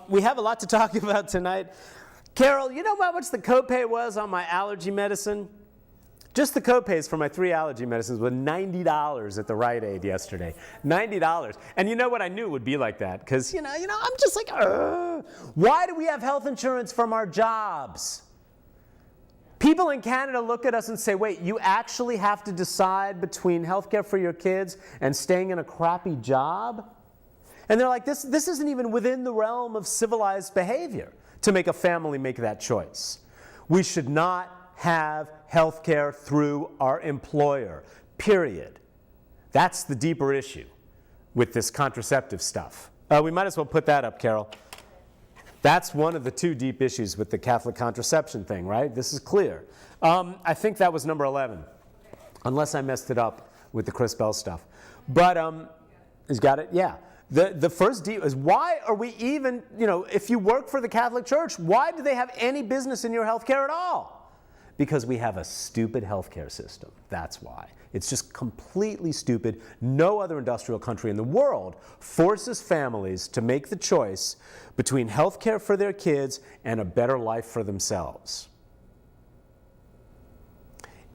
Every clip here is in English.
We have a lot to talk about tonight. Carol, you know how much the copay was on my allergy medicine? Just the copays for my 3 allergy medicines were $90 at the Rite Aid yesterday. $90. And you know what? I knew it would be like that because, I'm just like, why do we have health insurance from our jobs? People in Canada look at us and say, wait, you actually have to decide between health care for your kids and staying in a crappy job? And they're like, this isn't even within the realm of civilized behavior to make a family make that choice. We should not have health care through our employer, period. That's the deeper issue with this contraceptive stuff. We might as well put that up, Carol. That's one of the 2 deep issues with the Catholic contraception thing, right? This is clear. I think that was number 11, unless I messed it up with the Chris Bell stuff. But, he's got it? Yeah. The first deep is, why are we even, if you work for the Catholic Church, why do they have any business in your health care at all? Because we have a stupid healthcare system. That's why. It's just completely stupid. No other industrial country in the world forces families to make the choice between healthcare for their kids and a better life for themselves.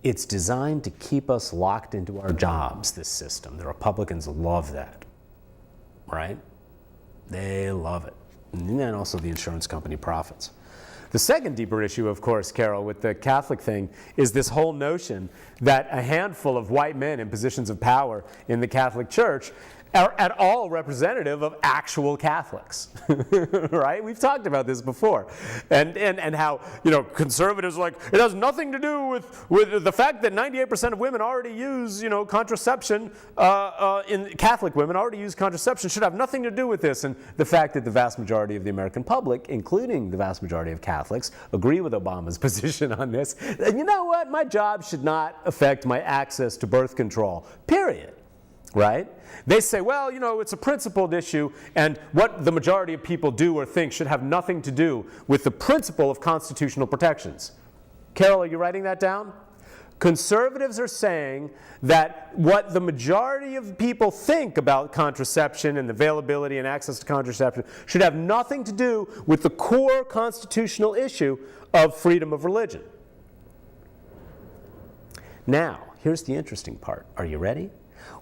It's designed to keep us locked into our jobs, this system. The Republicans love that, right? They love it. And then also the insurance company profits. The second deeper issue, of course, Carol, with the Catholic thing is this whole notion that a handful of white men in positions of power in the Catholic Church are at all representative of actual Catholics, right? We've talked about this before. And how, conservatives are like, it has nothing to do with the fact that 98% of women already use, contraception, in Catholic women already use contraception, should have nothing to do with this. And the fact that the vast majority of the American public, including the vast majority of Catholics, agree with Obama's position on this. And you know what? My job should not affect my access to birth control, period. Right? They say, well, it's a principled issue, and what the majority of people do or think should have nothing to do with the principle of constitutional protections. Carol, are you writing that down? Conservatives are saying that what the majority of people think about contraception and availability and access to contraception should have nothing to do with the core constitutional issue of freedom of religion. Now, here's the interesting part. Are you ready?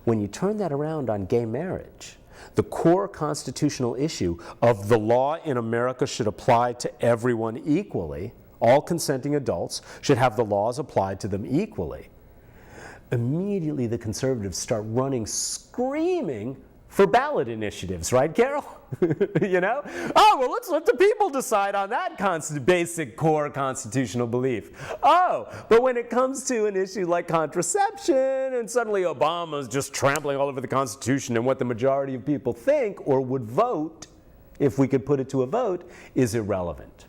When you turn that around on gay marriage, the core constitutional issue of the law in America should apply to everyone equally, all consenting adults should have the laws applied to them equally. Immediately the conservatives start running screaming for ballot initiatives, right, Carol? Oh, well, let's let the people decide on that basic core constitutional belief. Oh, but when it comes to an issue like contraception, and suddenly Obama's just trampling all over the Constitution, and what the majority of people think or would vote, if we could put it to a vote, is irrelevant.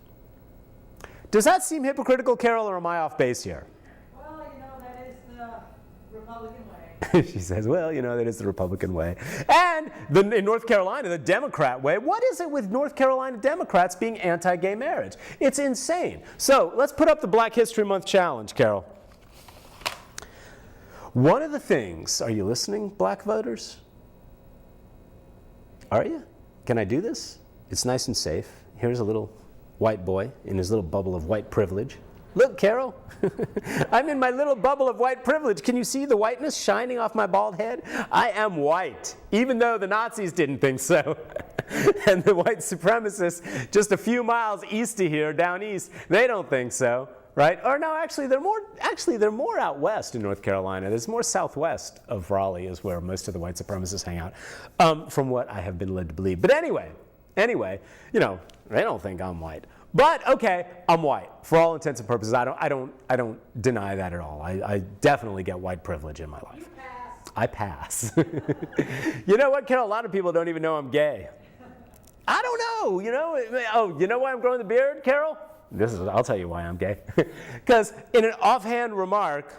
Does that seem hypocritical, Carol, or am I off base here? Well, that is the Republican way. She says, well, that is the Republican way. And in North Carolina, the Democrat way. What is it with North Carolina Democrats being anti-gay marriage? It's insane. So let's put up the Black History Month challenge, Carol. One of the things, are you listening, black voters? Are you? Can I do this? It's nice and safe. Here's a little white boy in his little bubble of white privilege. Look, Carol, I'm in my little bubble of white privilege. Can you see the whiteness shining off my bald head? I am white, even though the Nazis didn't think so. And the white supremacists just a few miles east of here, down east, they don't think so, right? Or no, actually they're more out west in North Carolina. There's more southwest of Raleigh is where most of the white supremacists hang out, from what I have been led to believe. But anyway, they don't think I'm white. But okay, I'm white for all intents and purposes. I don't deny that at all. I definitely get white privilege in my life. I pass. You know what, Carol? A lot of people don't even know I'm gay. I don't know. Oh, you know why I'm growing the beard, Carol? I'll tell you why I'm gay. Because in an offhand remark,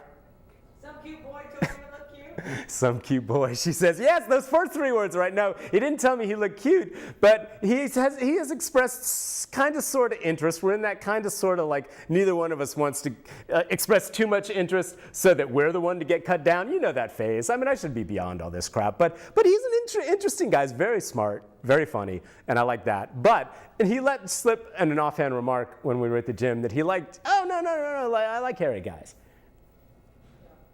some cute boy told you to look Some cute boy. She says, yes, those first three words, right? No, he didn't tell me he looked cute, but he has expressed kind of sort of interest. We're in that kind of sort of like neither one of us wants to express too much interest so that we're the one to get cut down. You know that phase. I mean, I should be beyond all this crap, but he's an interesting guy. He's very smart, very funny, and I like that. And he let slip an offhand remark when we were at the gym that he liked, oh, no, I like hairy guys.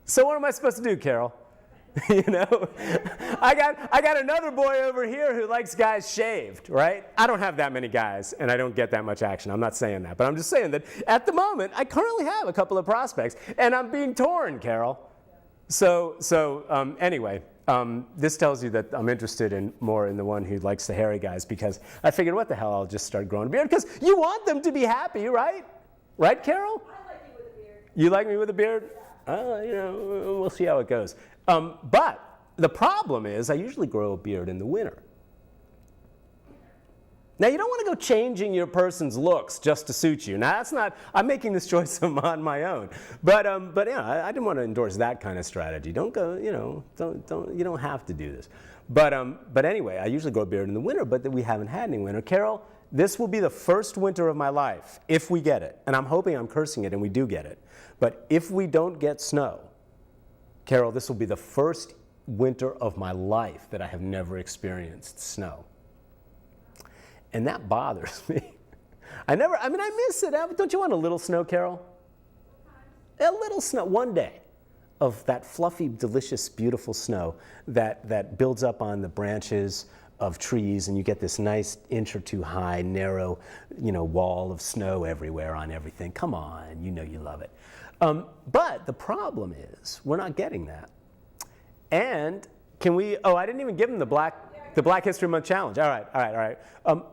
So what am I supposed to do, Carol? You know, I got another boy over here who likes guys shaved, right? I don't have that many guys, and I don't get that much action. I'm not saying that, but I'm just saying that at the moment, I currently have a couple of prospects, and I'm being torn, Carol. Anyway, this tells you that I'm interested more in the one who likes the hairy guys, because I figured, what the hell, I'll just start growing a beard, because you want them to be happy, right? Right, Carol? I like you with a beard. You like me with a beard? You know, we'll see how it goes. But the problem is I usually grow a beard in the winter. Now, you don't want to go changing your person's looks just to suit you. Now, that's not, I'm making this choice on my own. But yeah, I didn't want to endorse that kind of strategy. Don't go, you know, you don't have to do this. But anyway, I usually grow a beard in the winter, but we haven't had any winter. Carol, this will be the first winter of my life, if we get it. And I'm hoping I'm cursing it and we do get it. But if we don't get snow, Carol, this will be the first winter of my life that I have never experienced snow. And that bothers me. I miss it. Don't you want a little snow, Carol? A little snow, one day of that fluffy, delicious, beautiful snow that builds up on the branches of trees, and you get this nice inch or two high, narrow, wall of snow everywhere on everything. Come on, you know you love it. But the problem is we're not getting that. And can we? Oh, I didn't even give them the Black History Month challenge. All right.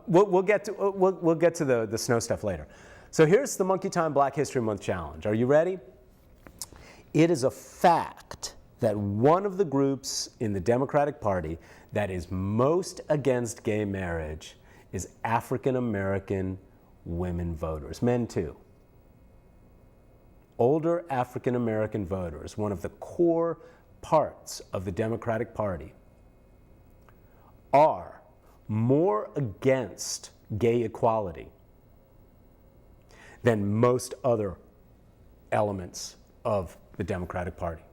We'll get to the snow stuff later. So here's the Monkey Time Black History Month challenge. Are you ready? It is a fact that one of the groups in the Democratic Party that is most against gay marriage is African American women voters, men too. Older African American voters, one of the core parts of the Democratic Party, are more against gay equality than most other elements of the Democratic Party.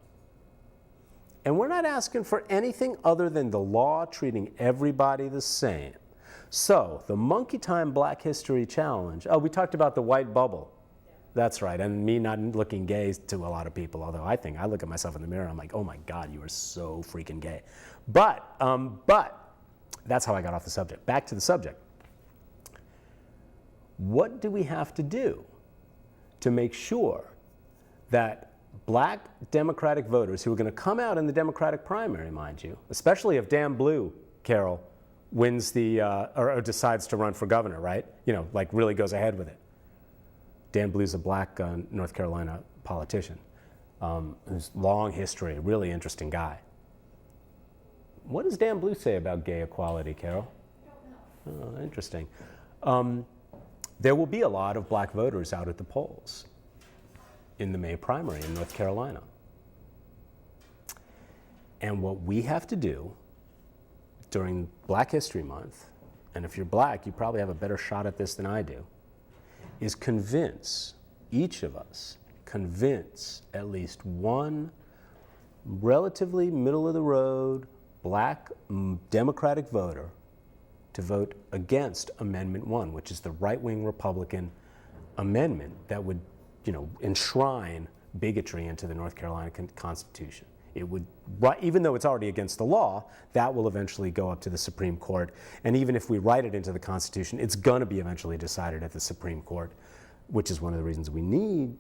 And we're not asking for anything other than the law treating everybody the same. So, the Monkey Time Black History Challenge, we talked about the white bubble. That's right, and me not looking gay to a lot of people, although I look at myself in the mirror and I'm like, oh my God, you are so freaking gay. But that's how I got off the subject. Back to the subject. What do we have to do to make sure that black Democratic voters who are going to come out in the Democratic primary, mind you, especially if Dan Blue, Carol, wins or decides to run for governor, right? Really goes ahead with it. Dan Blue's a black North Carolina politician who's long history, really interesting guy. What does Dan Blue say about gay equality, Carol? I don't know. Oh, interesting. There will be a lot of black voters out at the polls in the May primary in North Carolina. And what we have to do during Black History Month, and if you're black, you probably have a better shot at this than I do, is convince at least one relatively middle-of-the-road black Democratic voter to vote against Amendment 1, which is the right-wing Republican amendment that would, enshrine bigotry into the North Carolina Constitution. It would, even though it's already against the law, that will eventually go up to the Supreme Court. And even if we write it into the Constitution, it's going to be eventually decided at the Supreme Court, which is one of the reasons we need,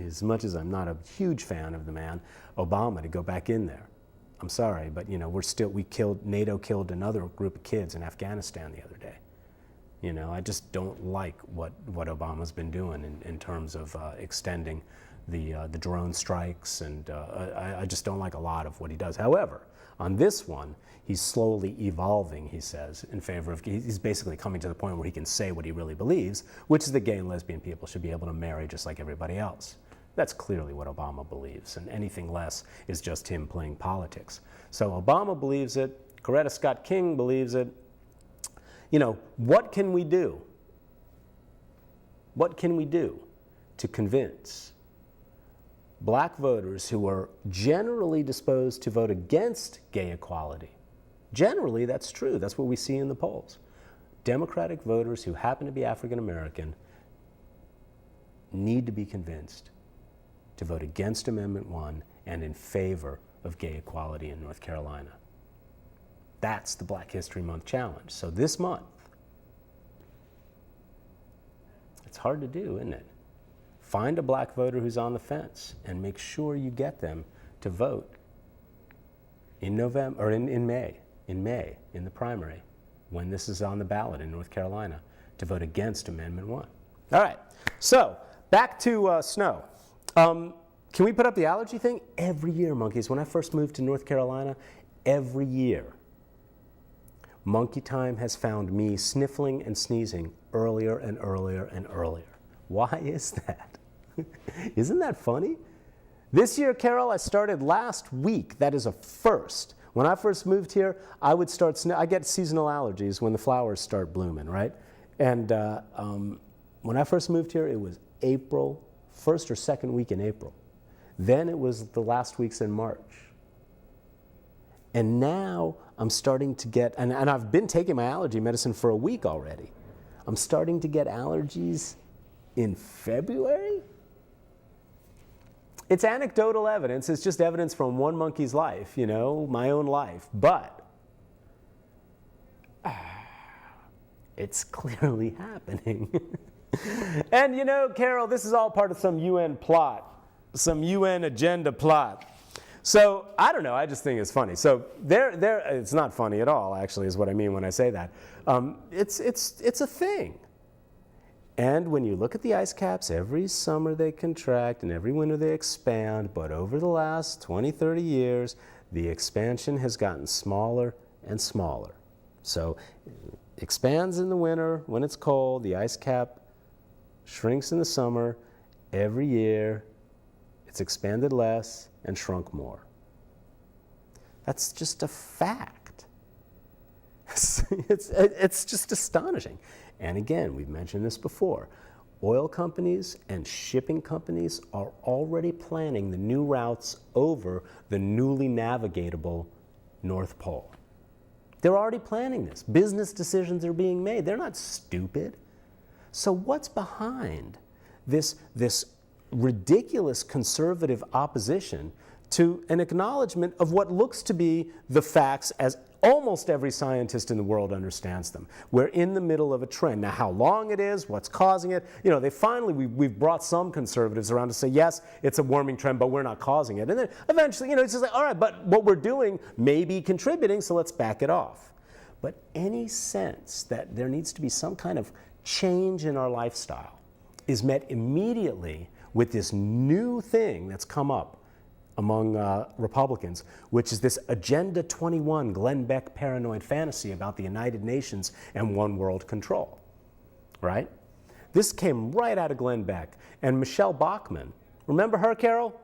as much as I'm not a huge fan of the man, Obama, to go back in there. I'm sorry, but NATO killed another group of kids in Afghanistan the other day. I just don't like what Obama's been doing in terms of extending the drone strikes, and I just don't like a lot of what he does. However, on this one, he's slowly evolving, he says, in favor of, he's basically coming to the point where he can say what he really believes, which is that gay and lesbian people should be able to marry just like everybody else. That's clearly what Obama believes, and anything less is just him playing politics. So Obama believes it, Coretta Scott King believes it. You know, what can we do? What can we do to convince black voters who are generally disposed to vote against gay equality? Generally, that's true. That's what we see in the polls. Democratic voters who happen to be African American need to be convinced to vote against Amendment 1 and in favor of gay equality in North Carolina. That's the Black History Month challenge. So this month, it's hard to do, isn't it? Find a black voter who's on the fence and make sure you get them to vote in November, or in May, in the primary, when this is on the ballot in North Carolina, to vote against Amendment 1. All right, so back to snow. Can we put up the allergy thing? Every year, monkeys. When I first moved to North Carolina, every year, Monkey Time has found me sniffling and sneezing earlier and earlier and earlier. Why is that? Isn't that funny? This year, Carol, I started last week. That is a first. When I first moved here, I would start, I get seasonal allergies when the flowers start blooming, right? And when I first moved here, it was April, first or second week in April. Then it was the last weeks in March. And now I'm starting to get, and I've been taking my allergy medicine for a week already. I'm starting to get allergies in February? It's anecdotal evidence. It's just evidence from one monkey's life, you know, my own life. But it's clearly happening. And you know, Carol, this is all part of some UN plot, some UN agenda plot. So I don't know, I just think it's funny. So it's not funny at all, actually, is what I mean when I say that. It's a thing. And when you look at the ice caps, every summer they contract and every winter they expand, but over the last 20, 30 years, the expansion has gotten smaller and smaller. So it expands in the winter when it's cold, the ice cap shrinks in the summer. Every year, it's expanded less and shrunk more. That's just a fact. It's just astonishing. And again, we've mentioned this before. Oil companies and shipping companies are already planning the new routes over the newly navigatable North Pole. They're already planning this. Business decisions are being made. They're not stupid. So what's behind this ridiculous conservative opposition to an acknowledgement of what looks to be the facts as almost every scientist in the world understands them? We're in the middle of a trend. Now, how long it is, what's causing it, you know, we've brought some conservatives around to say, yes, it's a warming trend, but we're not causing it. And then eventually, you know, it's just like, all right, but what we're doing may be contributing, so let's back it off. But any sense that there needs to be some kind of change in our lifestyle is met immediately with this new thing that's come up among Republicans, which is this Agenda 21 Glenn Beck paranoid fantasy about the United Nations and one world control, right? This came right out of Glenn Beck. And Michelle Bachmann, remember her, Carol?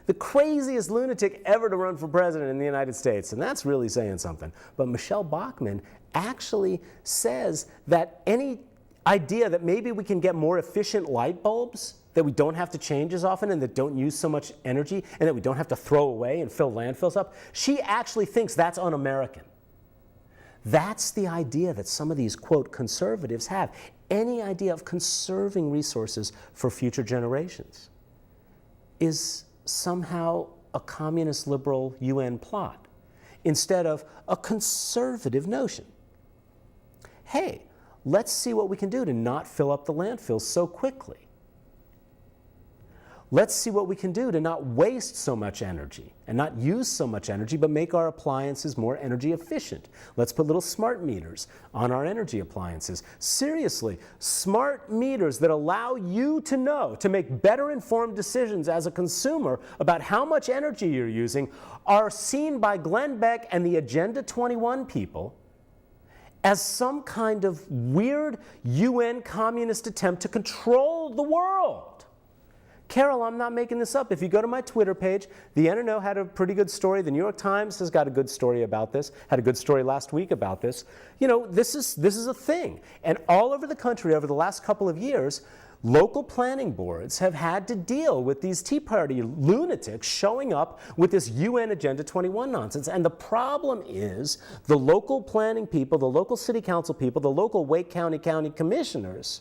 The craziest lunatic ever to run for president in the United States, and that's really saying something. But Michelle Bachmann actually says that any idea that maybe we can get more efficient light bulbs, that we don't have to change as often and that don't use so much energy and that we don't have to throw away and fill landfills up, she actually thinks that's un-American. That's the idea that some of these, quote, conservatives have. Any idea of conserving resources for future generations is somehow a communist liberal UN plot instead of a conservative notion. Hey, let's see what we can do to not fill up the landfills so quickly. Let's see what we can do to not waste so much energy and not use so much energy, but make our appliances more energy efficient. Let's put little smart meters on our energy appliances. Seriously, smart meters that allow you to know, to make better informed decisions as a consumer about how much energy you're using are seen by Glenn Beck and the Agenda 21 people as some kind of weird UN communist attempt to control the world. Carol, I'm not making this up. If you go to my Twitter page, the NNO had a pretty good story. The New York Times has got a good story about this, had a good story last week about this. You know, this is a thing. And all over the country over the last couple of years, local planning boards have had to deal with these Tea Party lunatics showing up with this UN Agenda 21 nonsense. And the problem is the local planning people, the local city council people, the local Wake County commissioners,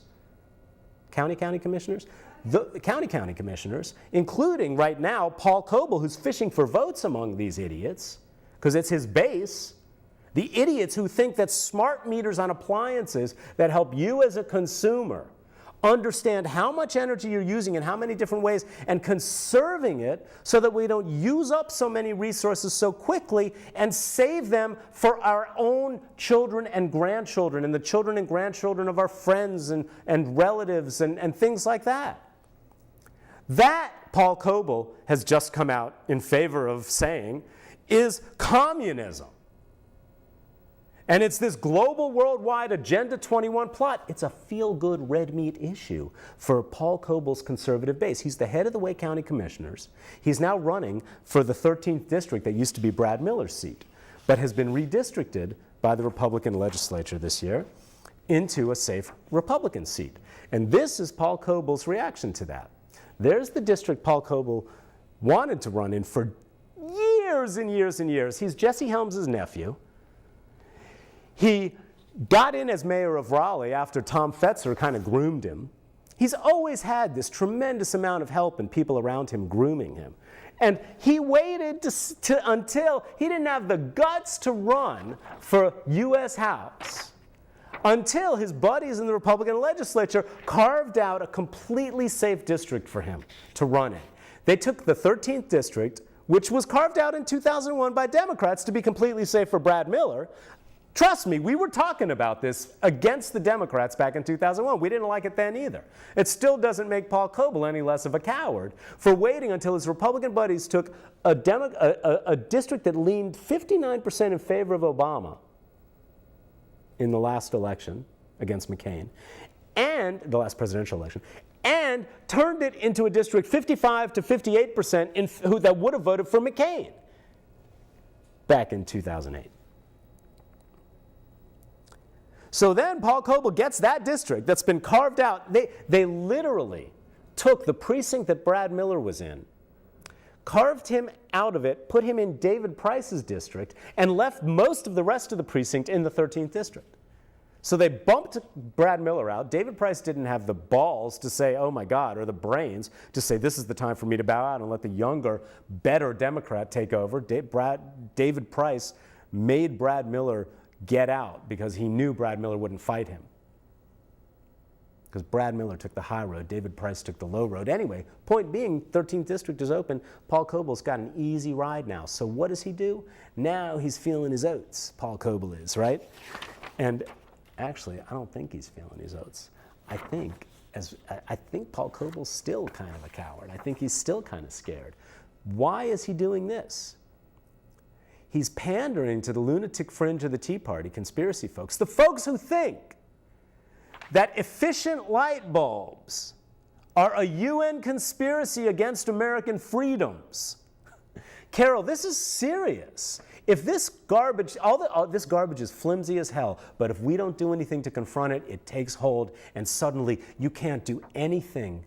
county commissioners, including right now Paul Coble, who's fishing for votes among these idiots, because it's his base. The idiots who think that smart meters on appliances that help you as a consumer understand how much energy you're using in how many different ways and conserving it so that we don't use up so many resources so quickly and save them for our own children and grandchildren and the children and grandchildren of our friends and relatives and things like that. That, Paul Coble has just come out in favor of saying, is communism. And it's this global, worldwide Agenda 21 plot. It's a feel-good red meat issue for Paul Coble's conservative base. He's the head of the Wake County Commissioners. He's now running for the 13th district that used to be Brad Miller's seat, but has been redistricted by the Republican legislature this year into a safe Republican seat. And this is Paul Coble's reaction to that. There's the district Paul Coble wanted to run in for years and years and years. He's Jesse Helms' nephew. He got in as mayor of Raleigh after Tom Fetzer kind of groomed him. He's always had this tremendous amount of help and people around him grooming him. And he waited until he didn't have the guts to run for U.S. House, until his buddies in the Republican legislature carved out a completely safe district for him to run in. They took the 13th district, which was carved out in 2001 by Democrats to be completely safe for Brad Miller. Trust me, we were talking about this against the Democrats back in 2001. We didn't like it then either. It still doesn't make Paul Coble any less of a coward for waiting until his Republican buddies took a district that leaned 59% in favor of Obama in the last election against McCain, and the last presidential election, and turned it into a district 55 to 58% that would have voted for McCain back in 2008. So then Paul Coble gets that district that's been carved out. They literally took the precinct that Brad Miller was in, carved him out of it, put him in David Price's district, and left most of the rest of the precinct in the 13th district. So they bumped Brad Miller out. David Price didn't have the balls to say, oh my God, or the brains to say, this is the time for me to bow out and let the younger, better Democrat take over. David Price made Brad Miller get out because he knew Brad Miller wouldn't fight him. Because Brad Miller took the high road, David Price took the low road. Anyway, point being, 13th district is open. Paul Coble's got an easy ride now. So what does he do? Now he's feeling his oats, Paul Coble is, right? And actually, I don't think he's feeling his oats. I think Paul Coble's still kind of a coward. I think he's still kind of scared. Why is he doing this? He's pandering to the lunatic fringe of the Tea Party, conspiracy folks, the folks who think that efficient light bulbs are a UN conspiracy against American freedoms. Carol, this is serious. If this garbage, this garbage is flimsy as hell, but if we don't do anything to confront it, it takes hold, and suddenly you can't do anything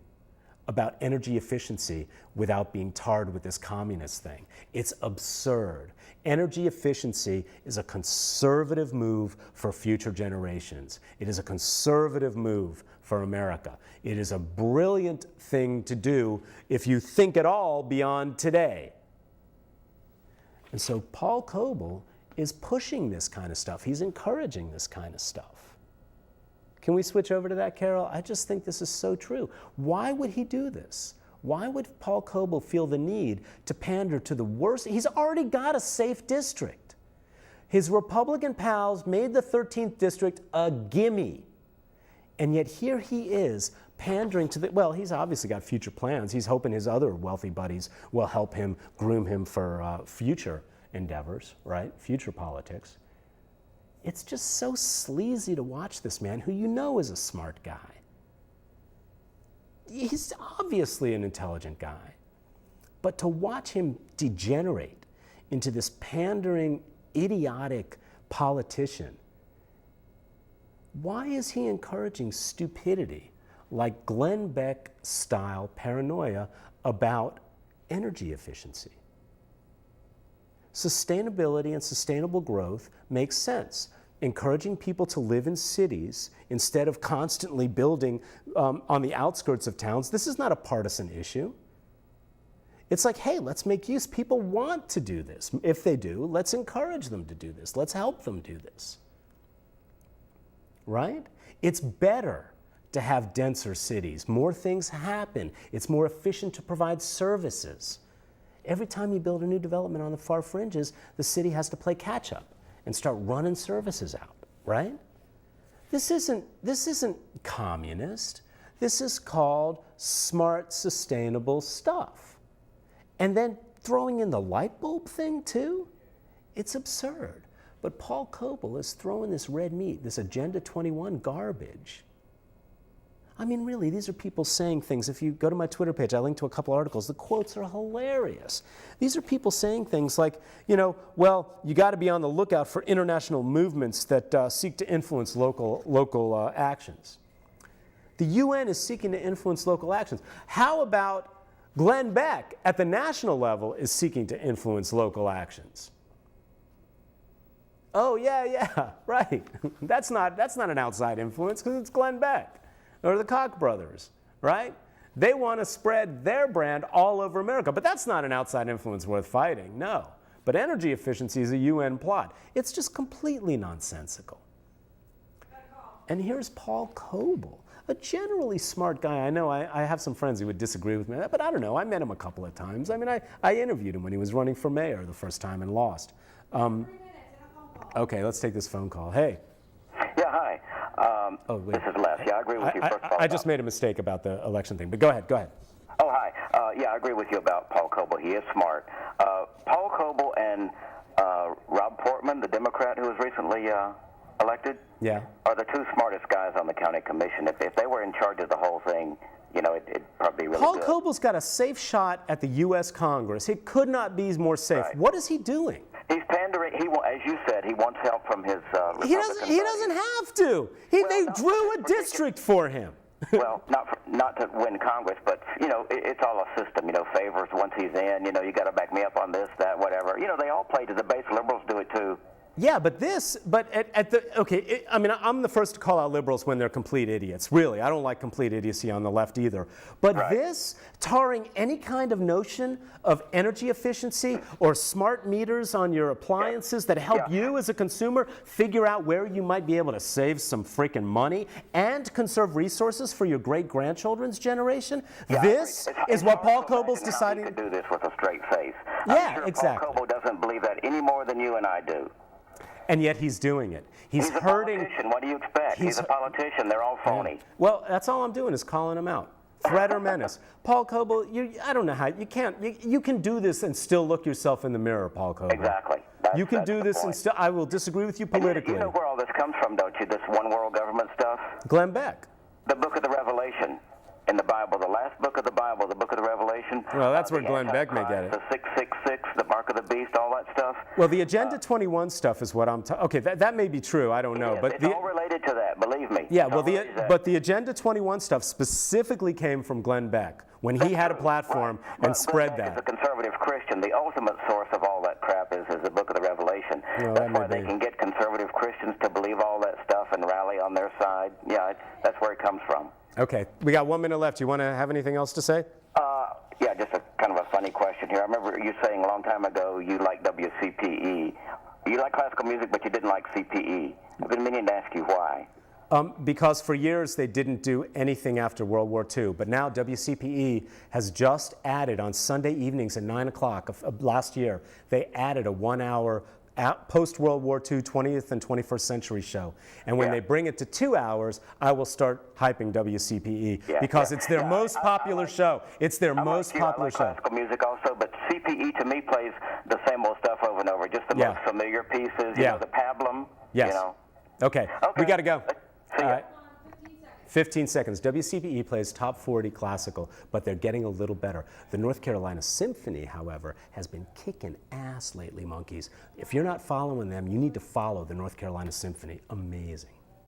about energy efficiency without being tarred with this communist thing. It's absurd. Energy efficiency is a conservative move for future generations. It is a conservative move for America. It is a brilliant thing to do if you think at all beyond today. And so Paul Coble is pushing this kind of stuff. He's encouraging this kind of stuff. Can we switch over to that, Carol? I just think this is so true. Why would he do this? Why would Paul Coble feel the need to pander to the worst? He's already got a safe district. His Republican pals made the 13th district a gimme. And yet here he is pandering to well, he's obviously got future plans. He's hoping his other wealthy buddies will help him groom him for future endeavors, right? Future politics. It's just so sleazy to watch this man who you know is a smart guy. he's obviously an intelligent guy. But to watch him degenerate into this pandering, idiotic politician, why is he encouraging stupidity like Glenn Beck-style paranoia about energy efficiency? Sustainability and sustainable growth makes sense. Encouraging people to live in cities instead of constantly building on the outskirts of towns. This is not a partisan issue. It's like, hey, let's make use. People want to do this. If they do, let's encourage them to do this. Let's help them do this. Right? It's better to have denser cities. More things happen. It's more efficient to provide services. Every time you build a new development on the far fringes, the city has to play catch up and start running services out, right? This isn't communist. This is called smart, sustainable stuff. And then throwing in the light bulb thing too? It's absurd. But Paul Coble is throwing this red meat, this Agenda 21 garbage. I mean, really, these are people saying things. If you go to my Twitter page, I link to a couple articles. The quotes are hilarious. These are people saying things like, you know, well, you got to be on the lookout for international movements that seek to influence local actions. The UN is seeking to influence local actions. How about Glenn Beck at the national level is seeking to influence local actions? Oh, yeah, right. That's not an outside influence because it's Glenn Beck or the Koch brothers, right? They want to spread their brand all over America, but that's not an outside influence worth fighting, no. But energy efficiency is a UN plot. It's just completely nonsensical. And here's Paul Coble, a generally smart guy. I know I have some friends who would disagree with me, but I don't know. I met him a couple of times. I mean, I interviewed him when he was running for mayor the first time and lost. 3 minutes and a phone call. Okay, let's take this phone call. Hey. Yeah, hi. This is Les. Yeah, I agree with you. First of all, I just made a mistake about the election thing, but go ahead. Oh, hi. Yeah, I agree with you about Paul Coble. He is smart. Paul Coble and Rob Portman, the Democrat who was recently elected, are the two smartest guys on the county commission. If they were in charge of the whole thing, you know, it'd probably be really Paul good. Coble's got a safe shot at the U.S. Congress. It could not be more safe. Right. What is he doing? He's pandering. As you said, he wants help from his Republican He doesn't have to. They drew a district for him. Well, not to win Congress, but, you know, it's all a system, you know, favors once he's in, you know, you got to back me up on this, that, whatever. You know, they all play to the base. Liberals do it too. Yeah, but I'm the first to call out liberals when they're complete idiots. Really, I don't like complete idiocy on the left either. But Right. this, tarring any kind of notion of energy efficiency or smart meters on your appliances that help you as a consumer figure out where you might be able to save some freaking money and conserve resources for your great-grandchildren's generation, this is what Paul Coble's deciding. He could do this with a straight face. Yeah, I'm sure exactly. Paul Coble doesn't believe that any more than you and I do. And yet he's doing it. He's a hurting. politician. What do you expect? He's a politician. They're all phony. Well, that's all I'm doing is calling him out. Threat or menace. Paul Coble, I don't know how, you can do this and still look yourself in the mirror, Paul Coble. Exactly. You can do this and still, I will disagree with you politically. You know where all this comes from, don't you? This one world government stuff? Glenn Beck. The book of the Revelation in the Bible, the last book of the Bible, the book of the Revelation. Well, that's where Glenn Beck may get it. The 666, the mark of the beast, all that stuff. Well, the Agenda 21 stuff is what I'm talking. Okay, that may be true. I don't know, but it's all related to that. Believe me. Yeah, well, the Agenda 21 stuff specifically came from Glenn Beck when he had a platform and spread that. As a conservative Christian, the ultimate source of all that crap is the book of the Revelation. Well, that's why they can get conservative Christians to believe all that stuff and rally on their side. Yeah, that's where it comes from. Okay, we got 1 minute left. You want to have anything else to say? Yeah, just a kind of a funny question here. I remember you saying a long time ago you liked WCPE. You like classical music, but you didn't like CPE. I've been meaning to ask you why. Because for years they didn't do anything after World War II, but now WCPE has just added on Sunday evenings at 9 o'clock of last year, they added a 1 hour post-World War II 20th and 21st century show. And when they bring it to 2 hours, I will start hyping WCPE because it's their most popular show. It's their most popular show. I like classical music also, but CPE to me plays the same old stuff over and over, just the most familiar pieces, you know, the pablum. Yes. You know. Okay, we got to go. See ya. All right. 15 seconds. 15 seconds. WCPE plays top 40 classical, but they're getting a little better. The North Carolina Symphony, however, has been kicking ass lately, monkeys. If you're not following them, you need to follow the North Carolina Symphony. Amazing.